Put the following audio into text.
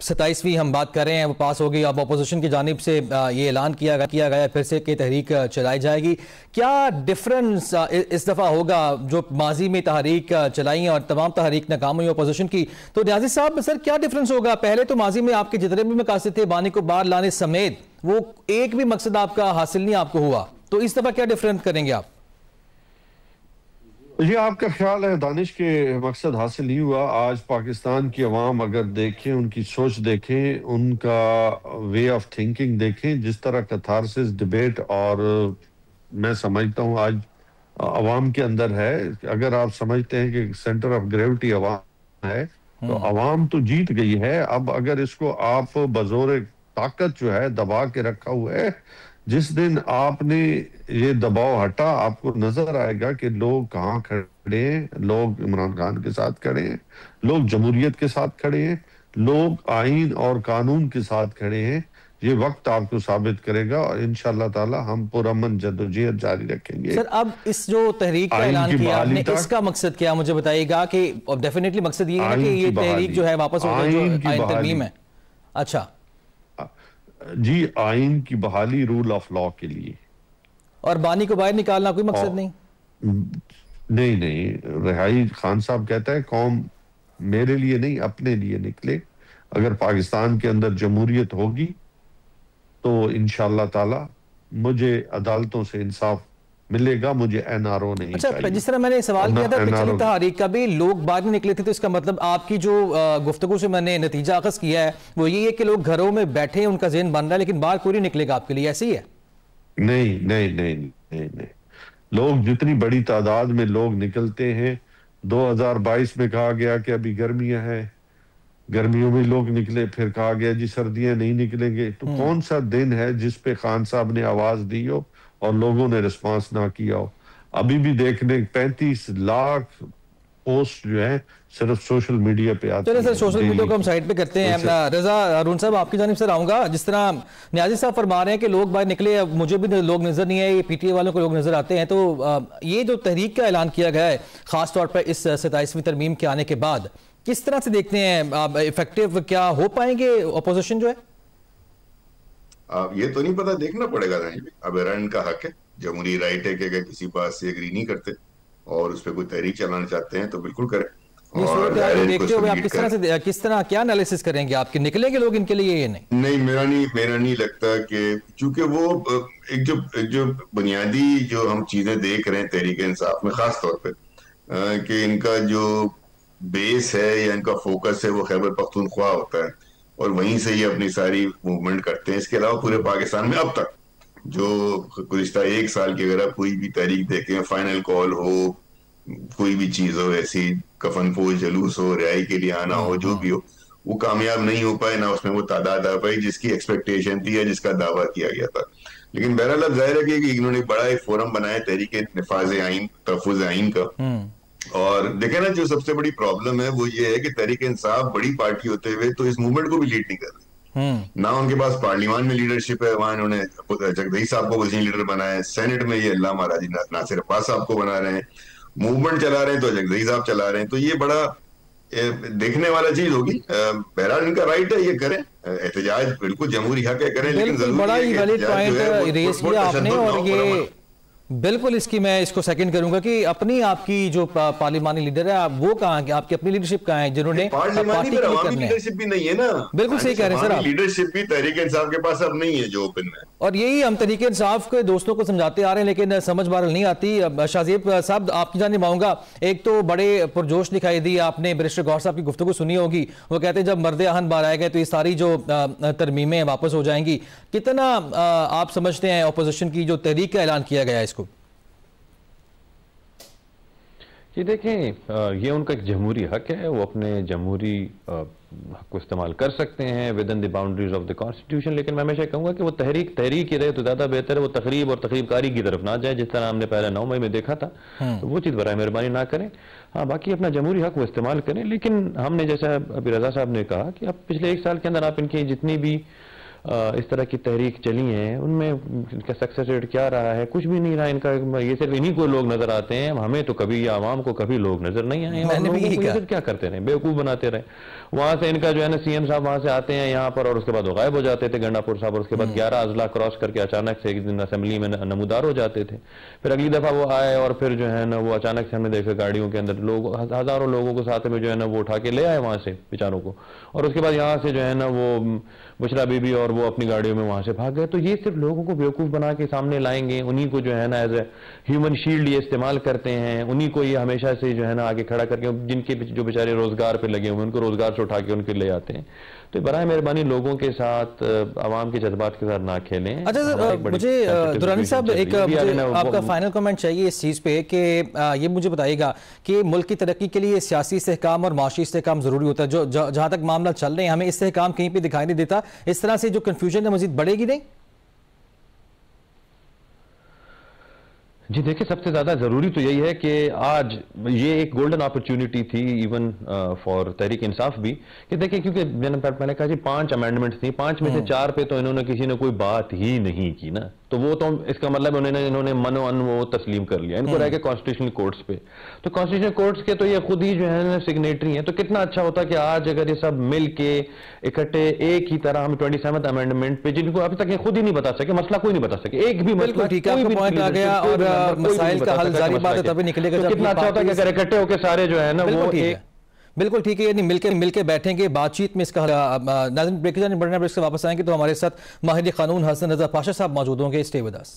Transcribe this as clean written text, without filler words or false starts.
27ویں ہم بات کر رہے ہیں وہ پاس ہو گئی. اب اپوزیشن کی جانب سے یہ اعلان کیا گیا پھر سے کہ تحریک چلائی جائے گی. کیا ڈیفرنس اس دفعہ ہوگا جو ماضی میں تحریک چلائی اور تمام تحریک ناکام ہوئی اپوزیشن کی؟ تو نیازی صاحب سر کیا ڈیفرنس ہوگا؟ پہلے تو ماضی میں آپ کے جتنے بھی مقاصد تھے بانی کو باہر لانے سمیت وہ ایک بھی مقصد آپ کا حاصل نہیں آپ کو ہوا, تو اس دفعہ کیا ڈیفرنس کریں گے آپ؟ یہ آپ کا خیال ہے دانش کے مقصد حاصل نہیں ہوا. آج پاکستان کی عوام اگر دیکھیں, ان کی سوچ دیکھیں, ان کا وے آف تھنکنگ دیکھیں, جس طرح کتھارسس ڈیبیٹ اور میں سمجھتا ہوں آج عوام کے اندر ہے. اگر آپ سمجھتے ہیں کہ سینٹر آف گریوٹی عوام ہے تو عوام تو جیت گئی ہے. اب اگر اس کو آپ بزور طاقت جو ہے دبا کے رکھا ہوا ہے, جس دن آپ نے یہ دباؤ ہٹا آپ کو نظر آئے گا کہ لوگ کہاں کھڑے ہیں. لوگ عمران خان کے ساتھ کھڑے ہیں, لوگ جمہوریت کے ساتھ کھڑے ہیں, لوگ آئین اور قانون کے ساتھ کھڑے ہیں. یہ وقت آپ کو ثابت کرے گا اور انشاءاللہ تعالی ہم پرامن جدوجہد جاری رکھیں گے. سر اب اس جو تحریک کا اعلان کیا آپ نے, اس کا مقصد کیا مجھے بتائیے گا؟ کہ ڈیفینیٹلی مقصد یہ ہے کہ یہ تحریک جو ہے واپس ہو گئی جو آئین ترمیم ہے. اچھا جی, آئین کی بحالی رول آف لا کے لیے. اور بانی کو باہر نکالنا کوئی مقصد نہیں؟ نہیں, رہائی خان صاحب کہتا ہے قوم میرے لیے نہیں اپنے لیے نکلے. اگر پاکستان کے اندر جمہوریت ہوگی تو انشاءاللہ تعالی مجھے عدالتوں سے انصاف ملے گا, مجھے این آر او نہیں چاہیے. اچھا, جس طرح میں نے سوال کیا تھا پچھلی تحریک کا بھی لوگ باہر نہیں نکلے تھے, تو اس کا مطلب آپ کی جو گفتگو سے میں نے نتیجہ اخذ کیا ہے وہ یہ ہے کہ لوگ گھروں میں بیٹھے ہیں, ان کا ذہن بن رہا ہے, لیکن باہر کوئی نہیں نکلے گا آپ کے لیے, ایسی ہے؟ نہیں. لوگ جتنی بڑی تعداد میں لوگ نکلتے ہیں, 2022 میں کہا گیا کہ ابھی گرمیاں ہیں, گرمیوں میں لوگ نکلے, پھر کہا گیا جی سردیاں نہیں نکلیں گے. تو کون سا دن ہے جس پہ خان صاحب نے آواز دی ہو اور لوگوں نے رسپانس نہ کیا ہو؟ ابھی بھی دیکھنے 35 لاکھ پوسٹ جو ہیں صرف سوشل میڈیا پہ آتے ہیں. چلے سر سوشل میڈیا کو ہم سائٹ پہ کرتے ہیں. رضا ہارون صاحب آپ کی جانب سے آؤں گا. جس طرح نیازی صاحب فرما رہے ہیں کہ لوگ باہر نکلے, مجھے بھی لوگ نظر نہیں ہے, یہ پی ٹی اے والوں کو لوگ نظر آتے ہیں, تو یہ جو تحریک کا اعلان کیا گیا ہے خاص طور پر اس 27ویں ترمیم کے آنے کے بعد, کس طرح سے دیکھتے ہیں افیکٹو کیا ہو پائیں گے اپوزیشن جو ہے؟ یہ تو نہیں پتا, دیکھنا پڑے گا. اب ایران کا حق ہے, جمہوری رائٹ ہے کہ اگر کسی بات سے اگری نہیں کرتے اور اس پہ کوئی تحریک چلانا چاہتے ہیں تو بالکل کریں. دیکھتے ہوئے آپ کس طرح کیا انالیسس کریں گے؟ آپ کے نکلیں گے لوگ ان کے لیے؟ یہ نہیں, میرا نہیں لگتا کہ, چونکہ وہ ایک جو بنیادی جو ہم چیزیں دیکھ رہے ہیں تحریک انصاف میں خاص طور پہ, کہ ان کا جو بیس ہے یا ان کا فوکس ہے وہ خیبر پختونخوا ہوتا ہے اور وہیں سے یہ اپنی ساری موومنٹ کرتے ہیں. اس کے علاوہ پورے پاکستان میں اب تک جو گزشتہ 1 سال کی اگر آپ کوئی بھی تحریک دیکھیں, فائنل کال ہو, کوئی بھی چیز ہو ایسی, کفن پوش جلوس ہو, رہائی کے لیے آنا ہو, جو بھی ہو, وہ کامیاب نہیں ہو پائے, نہ اس میں وہ تعداد آ پائی جس کی ایکسپیکٹیشن تھی یا جس کا دعویٰ کیا گیا تھا. لیکن بہرحال اب ظاہر ہے کہ انہوں نے بڑا ایک فورم بنایا تحریک نفاذ آئین, تحفظ آئین کا. اور دیکھیں نا, جو سب سے بڑی پرابلم ہے وہ یہ ہے کہ تحریک انصاف بڑی پارٹی ہوتے ہوئے تو اس موومنٹ کو بھی لیڈ نہیں کر رہی. نہ ان کے پاس پارلیمان میں لیڈرشپ ہے, وہاں انہوں نے جگدیش صاحب کو وزیر لیڈر بنایا ہے, سینٹ میں یہ علامہ راجی ناصر عباس صاحب کو بنا رہے ہیں, موومنٹ چلا رہے ہیں تو جگدیش صاحب چلا رہے ہیں. تو یہ بڑا دیکھنے والا چیز ہوگی. بہرحال ان کا رائٹ ہے, یہ کریں, احتجاج بالکل جمہوری حق ہے, کریں, لیکن ضروری ہے کہ احتجاج جو ہے بالکل اس کی میں اس کو سیکنڈ کروں گا کہ اپنی آپ کی جو پارلیمانی لیڈر ہے وہ کہاں ہیں, آپ کی اپنی لیڈرشپ کہاں ہیں جنہوں نے پارلیمانی پر عوامی لیڈرشپ بھی نہیں ہے نا. بالکل صحیح کہہ رہے ہیں سر آپ, لیڈرشپ بھی تحریک انصاف کے پاس اب نہیں ہے جو اوپن ہے. اور یہی ہم تحریک انصاف کے دوستوں کو سمجھاتے آ رہے ہیں لیکن سمجھ بہرحال نہیں آتی. شاہزیب صاحب آپ کی جانب آؤں گا. ایک تو بڑے پرجوش دکھائی دی, آپ نے بیرسٹر گوہر صاحب کی گفتگو سنی ہوگی, وہ کہتے ہیں جب مرد اہن باہر آئے گئے تو یہ ساری جو ترمیمیں واپس ہو جائیں گی. کتنا آپ سمجھتے ہیں اپوزیشن کی جو تحریک کا اعلان کیا گیا ہے اس کو؟ یہ دیکھیں, یہ ان کا ایک جمہوری حق ہے, وہ اپنے جمہوری حق کو استعمال کر سکتے ہیں with in the boundaries of the constitution. لیکن میں ہمیشہ کہوں گا کہ وہ تحریک ہی رہے تو زیادہ بہتر ہے, وہ تقریب اور تقریب کاری کی طرف نہ جائے جس طرح ہم نے پہلے 9 مئی میں دیکھا تھا. تو وہ چیز برائے مہربانی نہ کریں. ہاں, باقی اپنا جمہوری حق وہ استعمال کریں, لیکن ہم نے جیسا ابھی رضا صاحب نے کہا کہ اب پچھلے 1 سال کے اندر آپ ان کی جتنی بھی اس طرح کی تحریک چلی ہیں ان میں ان کا سکسیس ریٹ کیا رہا ہے؟ کچھ بھی نہیں رہا ان کا. یہ صرف انہی کو لوگ نظر آتے ہیں, ہمیں تو کبھی عوام کو کبھی لوگ نظر نہیں آئے, اور لوگوں کو یہ کیا کرتے رہے, بیوقوف بناتے رہے. وہاں سے ان کا جو ہے نا سی ایم صاحب وہاں سے آتے ہیں یہاں پر, اور اس کے بعد وہ غائب ہو جاتے تھے گنڈا پور صاحب, اور اس کے بعد 11 اضلاع کراس کر کے اچانک سے ایک دن اسمبلی میں نمودار ہو جاتے تھے. پھر اگلی دفعہ وہ آئے اور پھر جو ہے نا وہ اچانک سے ہم نے دیکھا گاڑیوں کے اندر لوگ ہزاروں لوگوں کو ساتھ میں جو ہے نا وہ اٹھا کے لے آئے وہاں سے بیچاروں کو, اور اس کے بعد یہاں سے جو ہے نا وہ بشرا بی بی اور وہ اپنی گاڑیوں میں وہاں سے بھاگ گئے. تو یہ صرف لوگوں کو بیوقوف بنا کے سامنے لائیں گے, انہی کو جو ہے نا ایز اے ہیومن شیلڈ یہ استعمال کرتے ہیں, انہی کو یہ ہمیشہ سے جو ہے نا آگے کھڑا کر کے جن کے جو بیچارے روزگار پہ لگے ہوئے ان کو روزگار سے اٹھا کے ان کے لے آتے ہیں. تو برائے مہربانی لوگوں کے ساتھ, عوام کے جذبات کے ساتھ نہ کھیلیں. اچھا مجھے درانی صاحب ایک آپ کا فائنل کمنٹ چاہیے اس چیز پہ کہ یہ مجھے بتائیے گا کہ ملک کی ترقی کے لیے سیاسی استحکام اور معاشی استحکام ضروری ہوتا ہے, جو جہاں تک معاملہ چل رہے ہیں ہمیں استحکام کہیں پہ دکھائی نہیں دیتا, اس طرح سے جو کنفیوژن ہے مزید بڑھے گی نہیں؟ جی دیکھیں, سب سے زیادہ ضروری تو یہی ہے کہ آج یہ ایک گولڈن اپرچونٹی تھی ایون فار تحریک انصاف بھی, کہ دیکھیں کیونکہ میں نے پہلے کہا جی 5 امینڈمنٹس تھیں, 5 میں سے 4 پہ تو انہوں نے کسی نے کوئی بات ہی نہیں کی نا, تو وہ تو اس کا مطلب انہوں نے من و ان وہ تسلیم کر لیا. ان کو رہ کے کانسٹیٹیوشنل کورٹس پہ, تو کانسٹیٹیوشنل کورٹس کے تو یہ خود ہی جو ہے نا سگنیٹری ہیں. تو کتنا اچھا ہوتا کہ آج اگر یہ سب مل کے اکٹھے ایک ہی طرح ہم 27 امینڈمنٹ پہ, جن کو ابھی تک یہ خود ہی نہیں بتا سکے, مسئلہ کوئی نہیں بتا سکے, ایک بھی مسئلہ پوائنٹ آ گیا, اور مسائل کا حل ظاہری بات ہے تبھی نکلے گا. کتنا اچھا ہوتا ہے کہ اگر اکٹھے ہو کے سارے جو ہے نا وہ بالکل ٹھیک ہے, یعنی مل کے بیٹھیں گے, بات چیت میں اس کا ناظرین بریک سے واپس آئیں گے تو ہمارے ساتھ ماہر قانون حسن رضا پاشا صاحب موجود ہوں گے. Stay with us.